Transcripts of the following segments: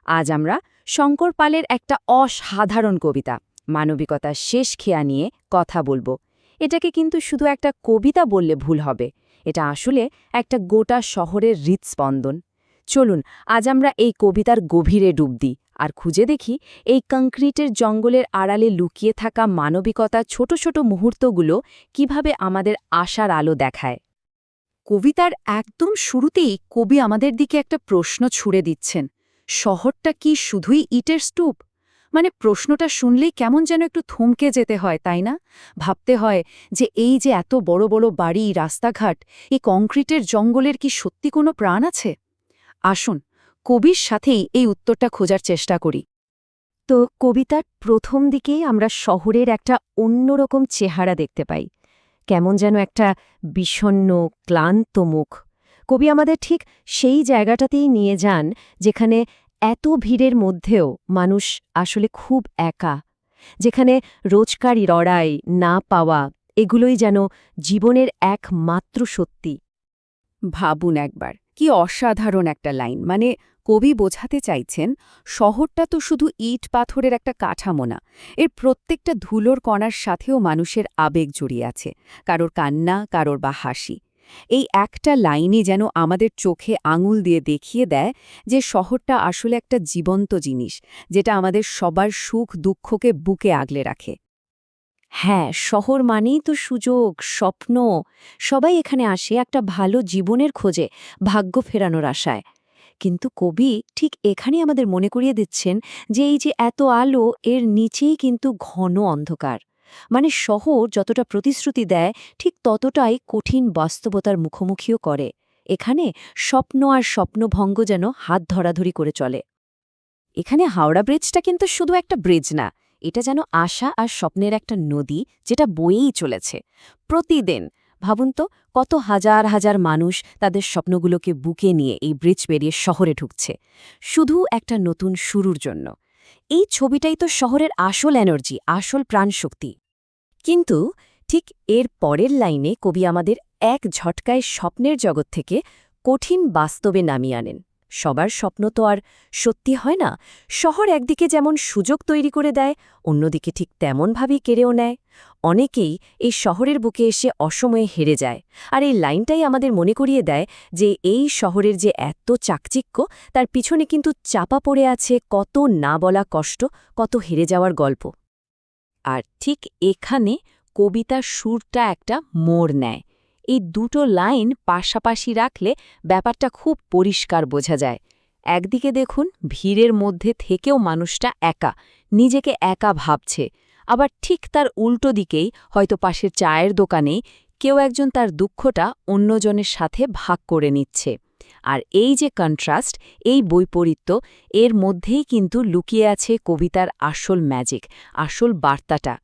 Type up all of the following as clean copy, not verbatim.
আজ আমরা শঙ্কর পালের একটা অসাধারণ কবিতা মানবিকতার শেষ খেয়া নিয়ে কথা বলবো। এটাকে কিন্তু শুধু একটা কবিতা বললে ভুল হবে, এটা আসলে একটা গোটা শহরের হৃৎস্পন্দন। চলুন আজ আমরা এই কবিতার গভীরে ডুব দিই আর খুঁজে দেখি এই কংক্রিটের জঙ্গলের আড়ালে লুকিয়ে থাকা মানবিকতার ছোট ছোট মুহূর্তগুলো কিভাবে আমাদের আশার আলো দেখায়। কবিতার একদম শুরুতেই কবি আমাদের দিকে একটা প্রশ্ন ছুড়ে দিচ্ছেন, শহরটা কি শুধুই ইটের স্তূপ? মানে প্রশ্নটা শুনলেই কেমন যেন একটু থমকে যেতে হয়, তাই না? ভাবতে হয় যে এই যে এত বড় বড় বাড়ি, রাস্তাঘাট, এই কংক্রিটের জঙ্গলের কি সত্যি কোনো প্রাণ আছে? আসুন কবির সাথেই এই উত্তরটা খোঁজার চেষ্টা করি। তো কবিতার প্রথম দিকেই আমরা শহরের একটা অন্যরকম চেহারা দেখতে পাই, কেমন যেন একটা বিষণ্ণ ক্লান্ত মুখ। কবি আমাদের ঠিক সেই জায়গাটাতেই নিয়ে যান যেখানে এত ভিড়ের মধ্যেও মানুষ আসলে খুব একা, যেখানে রোজকার লড়াই না পাওয়া এগুলোই যেন জীবনের একমাত্র সত্যি। ভাবুন একবার, কি অসাধারণ একটা লাইন! মানে কবি বোঝাতে চাইছেন শহরটা তো শুধু ইট পাথরের একটা কাঠামো না, এর প্রত্যেকটা ধুলোর কণার সাথেও মানুষের আবেগ জড়িয়ে আছে, কারোর কান্না, কারোর বা হাসি। এই একটা লাইনই যেন আমাদের চোখে আঙুল দিয়ে দেখিয়ে দেয় যে শহরটা আসলে একটা জীবন্ত জিনিস, যেটা আমাদের সবার সুখ দুঃখকে বুকে আগলে রাখে। হ্যাঁ, শহর মানেই তো সুযোগ, স্বপ্ন। সবাই এখানে আসে একটা ভালো জীবনের খোঁজে, ভাগ্য ফেরানোর আশায়। কিন্তু কবি ঠিক এখানেই আমাদের মনে করিয়ে দিচ্ছেন যে এই যে এত আলো, এর নিচেই কিন্তু ঘন অন্ধকার। মানে শহর যতটা প্রতিশ্রুতি দেয় ঠিক ততটাই কঠিন বাস্তবতার মুখোমুখিও করে। এখানে স্বপ্ন আর স্বপ্নভঙ্গ যেন হাত ধরাধরি করে চলে। এখানে হাওড়া ব্রিজটা কিন্তু শুধু একটা ব্রিজ না, এটা যেন আশা আর স্বপ্নের একটা নদী যেটা বয়েই চলেছে প্রতিদিন। ভাবুন তো, কত হাজার হাজার মানুষ তাদের স্বপ্নগুলোকে বুকে নিয়ে এই ব্রিজ পেরিয়ে শহরে ঢুকছে, শুধু একটা নতুন শুরুর জন্য। এই ছবিটাই তো শহরের আসল এনার্জি, আসল প্রাণশক্তি। কিন্তু ঠিক এর পরের লাইনে কবি আমাদের এক ঝটকায় স্বপ্নের জগৎ থেকে কঠিন বাস্তবে নামিয়ে আনেন। সবার স্বপ্ন তো আর সত্যি হয় না। শহর একদিকে যেমন সুযোগ তৈরি করে দেয়, অন্যদিকে ঠিক তেমনভাবেই কেড়েও নেয়। অনেকেই এই শহরের বুকে এসে অসময়ে হেরে যায়, আর এই লাইনটাই আমাদের মনে করিয়ে দেয় যে এই শহরের যে এত চাকচিক্য, তার পিছনে কিন্তু চাপা পড়ে আছে কত না বলা কষ্ট, কত হেরে যাওয়ার গল্প। আর ঠিক এখানে কবিতার সুরটা একটা মোড় নেয়। এই দুটো লাইন পাশাপাশি রাখলে ব্যাপারটা খুব পরিষ্কার বোঝা যায়। একদিকে দেখুন, ভিড়ের মধ্যে থেকেও মানুষটা একা, নিজেকে একা ভাবছে। আবার ঠিক তার উল্টো দিকেই হয়তো পাশের চায়ের দোকানেই কেউ একজন তার দুঃখটা অন্যজনের সাথে ভাগ করে নিচ্ছে। আর এই যে কন্ট্রাস্ট, এই বৈপরীত্য, এর মধ্যেই কিন্তু লুকিয়ে আছে কবিতার আসল ম্যাজিক, আসল বার্তাটা।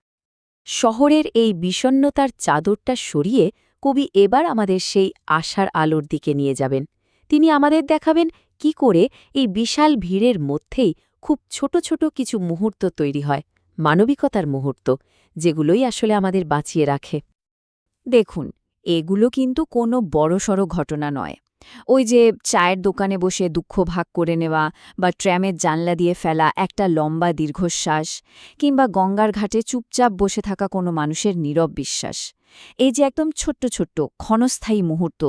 শহরের এই বিষণ্ণতার চাদরটা সরিয়ে কবি এবার আমাদের সেই আশার আলোর দিকে নিয়ে যাবেন। তিনি আমাদের দেখাবেন কি করে এই বিশাল ভিড়ের মধ্যেই খুব ছোট ছোট কিছু মুহূর্ত তৈরি হয়, মানবিকতার মুহূর্ত, যেগুলোই আসলে আমাদের বাঁচিয়ে রাখে। দেখুন, এগুলো কিন্তু কোনো বড়সড় ঘটনা নয়। ওই যে চায়ের দোকানে বসে দুঃখ ভাগ করে নেওয়া, বা ট্র্যামের জানলা দিয়ে ফেলা একটা লম্বা দীর্ঘশ্বাস, কিংবা গঙ্গার ঘাটে চুপচাপ বসে থাকা কোনো মানুষের নীরব বিশ্বাস। এই যে একদম ছোট্ট ছোট্ট ক্ষণস্থায়ী মুহূর্ত,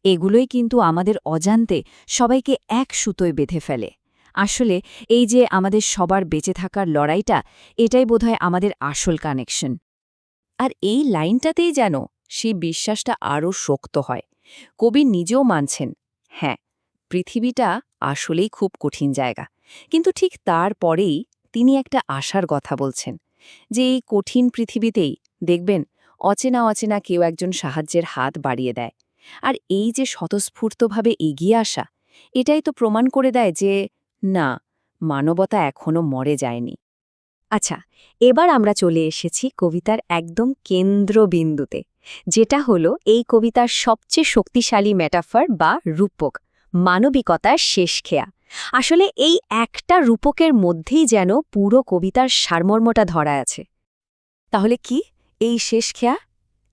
এগুলোই কিন্তু আমাদের অজান্তে সবাইকে এক সুতোয় বেঁধে ফেলে। আসলে এই যে আমাদের সবার বেঁচে থাকার লড়াইটা, এটাই বোধহয় আমাদের আসল কানেকশন। আর এই লাইনটাতেই যেন সেই বিশ্বাসটা আরও শক্ত হয়। কবি নিজেও মানছেন, হ্যাঁ, পৃথিবীটা আসলেই খুব কঠিন জায়গা, কিন্তু ঠিক তারপরেই তিনি একটা আশার কথা বলছেন, যে এই কঠিন পৃথিবীতেই দেখবেন অচেনা অচেনা কেউ একজন সাহায্যের হাত বাড়িয়ে দেয়। আর এই যে স্বতঃস্ফূর্তভাবে এগিয়ে আসা, এটাই তো প্রমাণ করে দেয় যে না, মানবতা এখনও মরে যায়নি। আচ্ছা, এবার আমরা চলে এসেছি কবিতার একদম কেন্দ্রবিন্দুতে, যেটা হলো এই কবিতার সবচেয়ে শক্তিশালী মেটাফর বা রূপক, মানবিকতার শেষ খেয়া। আসলে এই একটা রূপকের মধ্যেই যেন পুরো কবিতার সারমর্মটা ধরা আছে। তাহলে কি এই শেষ খেয়া?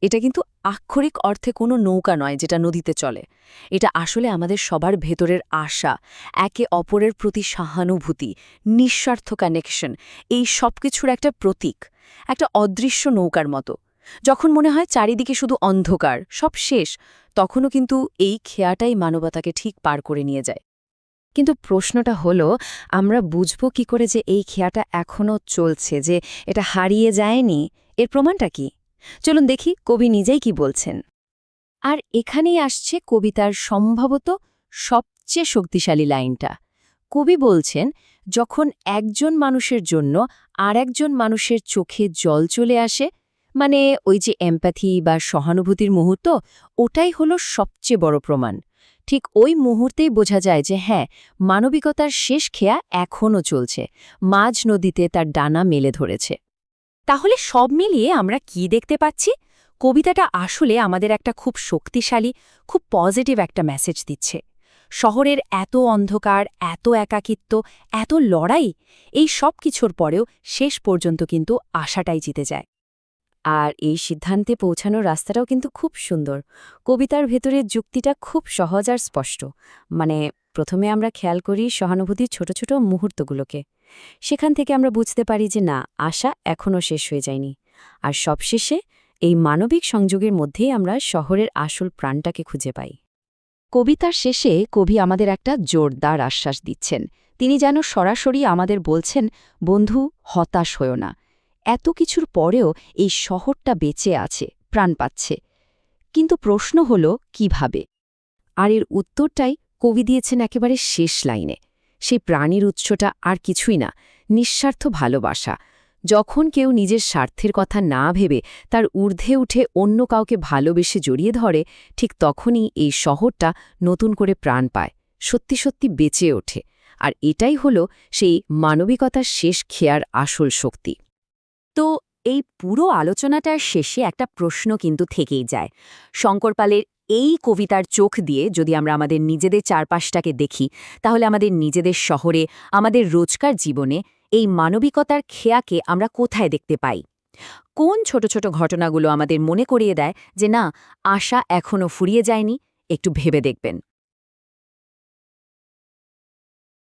এটা কিন্তু আক্ষরিক অর্থে কোনো নৌকা নয় যেটা নদীতে চলে। এটা আসলে আমাদের সবার ভেতরের আশা, একে অপরের প্রতি সহানুভূতি, নিঃস্বার্থ কানেকশন, এই সব কিছুর একটা প্রতীক, একটা অদৃশ্য নৌকার মতো। যখন মনে হয় চারিদিকে শুধু অন্ধকার, সব শেষ, তখনও কিন্তু এই খেয়াটাই মানবতাকে ঠিক পার করে নিয়ে যায়। কিন্তু প্রশ্নটা হলো, আমরা বুঝব কি করে যে এই খেয়াটা এখনও চলছে, যে এটা হারিয়ে যায়নি? এর প্রমাণটা কি? চলুন দেখি কবি নিজেই কি বলছেন। আর এখানেই আসছে কবিতার সম্ভবত সবচেয়ে শক্তিশালী লাইনটা। কবি বলছেন, যখন একজন মানুষের জন্য আর একজন মানুষের চোখে জল চলে আসে, মানে ওই যে এমপ্যাথি বা সহানুভূতির মুহূর্ত, ওটাই হলো সবচেয়ে বড় প্রমাণ। ঠিক ওই মুহূর্তেই বোঝা যায় যে হ্যাঁ, মানবিকতার শেষ খেয়া এখনও চলছে, মাঝ নদীতে তার ডানা মেলে ধরেছে। তাহলে সব মিলিয়ে আমরা কি দেখতে পাচ্ছি? কবিতাটা আসলে আমাদের একটা খুব শক্তিশালী, খুব পজিটিভ একটা মেসেজ দিচ্ছে। শহরের এত অন্ধকার, এত একাকিত্ব, এত লড়াই, এই সব কিছুর পরেও শেষ পর্যন্ত কিন্তু আশাটাই জিতে যায়। আর এই সিদ্ধান্তে পৌঁছানোর রাস্তাটাও কিন্তু খুব সুন্দর। কবিতার ভেতরের যুক্তিটা খুব সহজ আর স্পষ্ট। মানে প্রথমে আমরা খেয়াল করি সহানুভূতির ছোট ছোট মুহূর্তগুলোকে। সেখান থেকে আমরা বুঝতে পারি যে না, আশা এখনও শেষ হয়ে যায়নি। আর সবশেষে এই মানবিক সংযোগের মধ্যেই আমরা শহরের আসল প্রাণটাকে খুঁজে পাই। কবিতার শেষে কবি আমাদের একটা জোরদার আশ্বাস দিচ্ছেন। তিনি যেন সরাসরি আমাদের বলছেন, বন্ধু, হতাশ হয়ো না। এত কিছুর পরেও এই শহরটা বেঁচে আছে, প্রাণ পাচ্ছে। কিন্তু প্রশ্ন হল কিভাবে? আর এর উত্তরটাই কবি দিয়েছেন একেবারে শেষ লাইনে। সেই প্রাণীর উৎসটা আর কিছুই না, নিঃস্বার্থ ভালোবাসা। যখন কেউ নিজের স্বার্থের কথা না ভেবে তার ঊর্ধ্বে উঠে অন্য কাউকে ভালোবেসে জড়িয়ে ধরে, ঠিক তখনই এই শহরটা নতুন করে প্রাণ পায়, সত্যি সত্যি বেঁচে ওঠে। আর এটাই হলো সেই মানবিকতার শেষ খেয়ার আসল শক্তি। তো এই পুরো আলোচনাটার শেষে একটা প্রশ্ন কিন্তু থেকেই যায়। শঙ্করপালের এই কবিতার চোখ দিয়ে যদি আমরা আমাদের নিজেদের চারপাশটাকে দেখি, তাহলে আমাদের নিজেদের শহরে, আমাদের রোজকার জীবনে এই মানবিকতার খেয়াকে আমরা কোথায় দেখতে পাই? কোন ছোট ছোট ঘটনাগুলো আমাদের মনে করিয়ে দেয় যে না, আশা এখনও ফুরিয়ে যায়নি? একটু ভেবে দেখবেন।